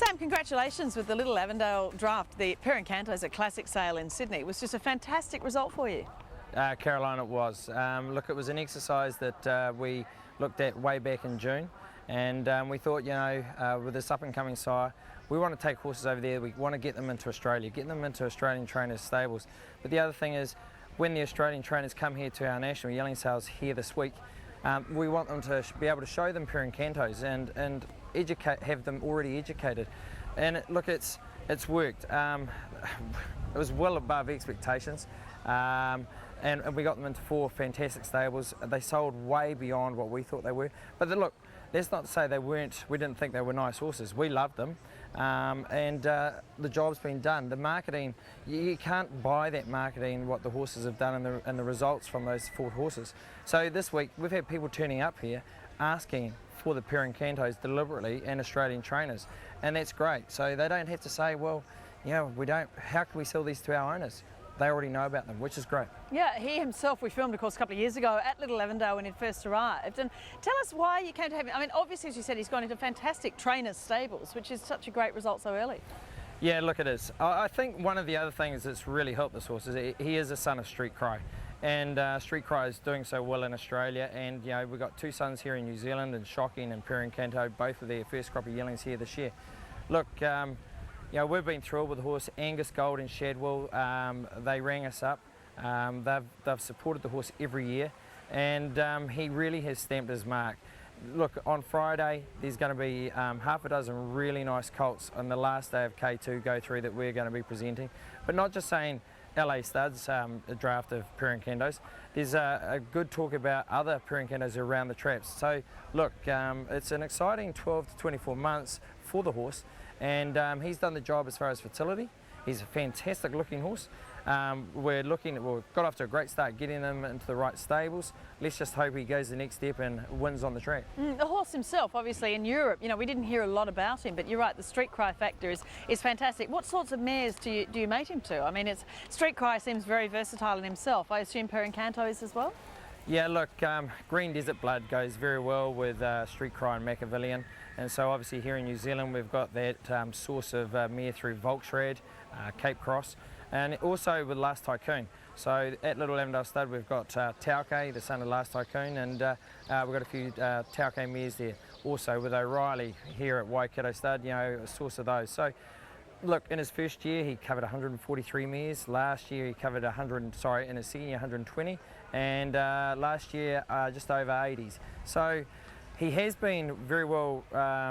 Sam, congratulations with the Little Avondale draft. The Incanto's at Classic Sale in Sydney. It was just a fantastic result for you. Caroline, it was. Look, it was an exercise that we looked at way back in June, and we thought, you know, with this up-and-coming sire, we want to take horses over there. We want to get them into Australia, get them into Australian trainers' stables. But the other thing is, when the Australian trainers come here to our national yearling sales here this week, we want them to be able to show them Incantos and have them already educated. And look, it's worked. It was well above expectations. And we got them into 4 fantastic stables. They sold way beyond what we thought they were. But look, let's not say we didn't think they were nice horses. We loved them, and the job's been done. The marketing, you can't buy that marketing, what the horses have done and the results from those 4 horses. So this week we've had people turning up here asking for the Incantos deliberately and Australian trainers, and that's great. So they don't have to say, well, you know, how can we sell these to our owners? They already know about them, which is great. Yeah, he himself, we filmed, of course, a couple of years ago at Little Avondale when he first arrived. And tell us why you came to have him. I mean, obviously, as you said, he's gone into fantastic trainers' stables, which is such a great result so early. Yeah, look, it is. I think one of the other things that's really helped this horse is he is a son of Street Cry. And Street Cry is doing so well in Australia, and you know, we've got 2 sons here in New Zealand, and Shocking and Incanto, both of their first crop of yearlings here this year. Look, you know, we've been thrilled with the horse. Angus Gold and Shadwell, they rang us up. They've supported the horse every year, and he really has stamped his mark. Look, on Friday there's going to be half a dozen really nice colts on the last day of K2 go through that we're going to be presenting. But not just saying LA Studs, a draft of Incantos. There's a good talk about other Incantos around the traps. So look, it's an exciting 12 to 24 months for the horse, and he's done the job as far as fertility. He's a fantastic looking horse. We've got off to a great start getting them into the right stables. Let's just hope he goes the next step and wins on the track. The horse himself, obviously in Europe, you know, we didn't hear a lot about him, but you're right, the Street Cry factor is fantastic. What sorts of mares do you mate him to? I mean, Street Cry seems very versatile in himself. I assume Incanto is as well? Yeah, look, Green Desert Blood goes very well with Street Cry and Machiavellian, and so obviously here in New Zealand we've got that source of mare through Volksrad, Cape Cross, and also with Last Tycoon. So at Little Avondale Stud we've got Tauke, the son of Last Tycoon, and we've got a few Tauke mares there. Also with O'Reilly here at Waikato Stud, you know, a source of those. So look, in his first year he covered 143 mares. Last year he covered in his second year 120, and last year just over 80s. So he has been very well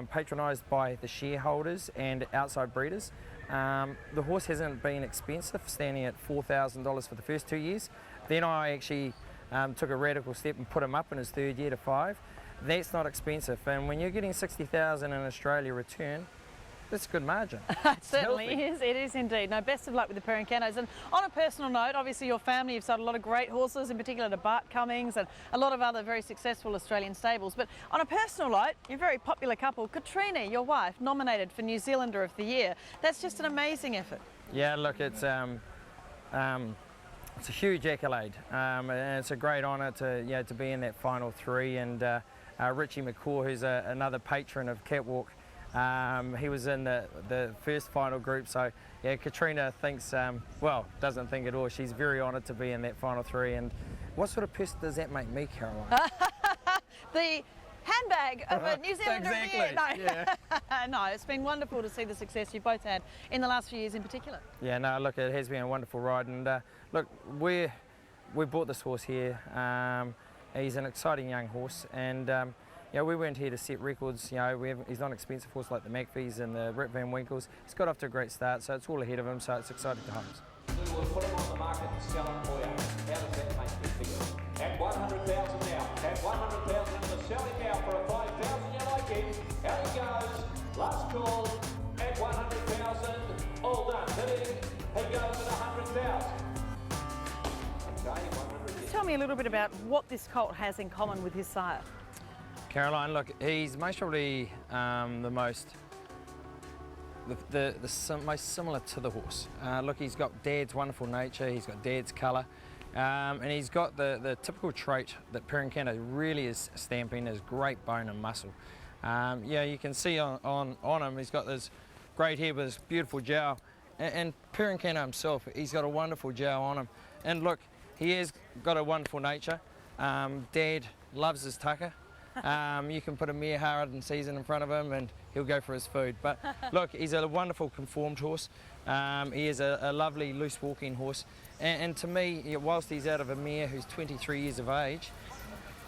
patronised by the shareholders and outside breeders. The horse hasn't been expensive, standing at $4,000 for the first 2 years. Then I actually took a radical step and put him up in his 3rd year to $5,000. That's not expensive, and when you're getting $60,000 in Australia return, that's a good margin. It certainly is. It is indeed. No, best of luck with the Incantos. And on a personal note, obviously your family, you've sold a lot of great horses, in particular to Bart Cummings and a lot of other very successful Australian stables. But on a personal note, you're a very popular couple. Katrina, your wife, nominated for New Zealander of the Year. That's just an amazing effort. Yeah, look, it's a huge accolade, and it's a great honour to be in that final 3. And Richie McCaw, who's another patron of Catwalk, he was in the first final group. So yeah, Katrina thinks, doesn't think at all. She's very honoured to be in that final 3. And what sort of person does that make me, Caroline? The handbag of a New Zealander of the Year. No. Yeah. No, it's been wonderful to see the success you both had in the last few years in particular. Yeah, no, look, it has been a wonderful ride, and look, we bought this horse here. He's an exciting young horse, and you know, we weren't here to set records. You know, he's not an expensive horse like the McPhees and the Rip Van Winkles. He's got off to a great start, so it's all ahead of him, so it's exciting times. We will put him on the market and sell him for you. How does that make you feel? At 100,000 now. At 100,000 and we're selling now for a 5,000. You like it? Out he goes. Last call at 100,000. All done. Bidding. He goes at 100,000. Okay, 100. Tell me a little bit about what this colt has in common with his sire. Caroline, look, he's most probably the most similar to the horse. Look, he's got Dad's wonderful nature, he's got Dad's colour, and he's got the typical trait that Incanto really is stamping, is great bone and muscle. Yeah, you can see on him, he's got this great head with this beautiful jowl. And Incanto himself, he's got a wonderful jowl on him. And look, he has got a wonderful nature. Dad loves his tucker. You can put a mere hard and season in front of him and he'll go for his food. But look, he's a wonderful conformed horse. He is a lovely loose walking horse. And to me, whilst he's out of a mare who's 23 years of age,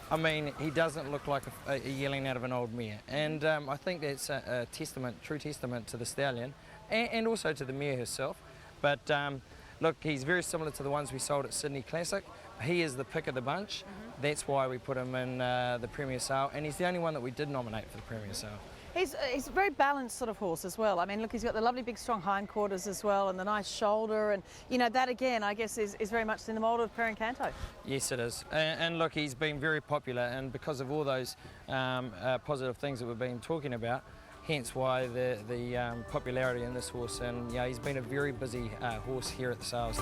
I mean, he doesn't look like a yearling out of an old mare. And I think that's a testament, true testament to the stallion and also to the mare herself. But look, he's very similar to the ones we sold at Sydney Classic. He is the pick of the bunch. That's why we put him in the Premier Sale, and he's the only one that we did nominate for the Premier Sale. He's a very balanced sort of horse as well. I mean, look, he's got the lovely big strong hindquarters as well and the nice shoulder, and you know, that again I guess is very much in the mould of Incanto. Yes, it is. And look, he's been very popular, and because of all those positive things that we've been talking about, hence why the popularity in this horse. And yeah, he's been a very busy horse here at the sales.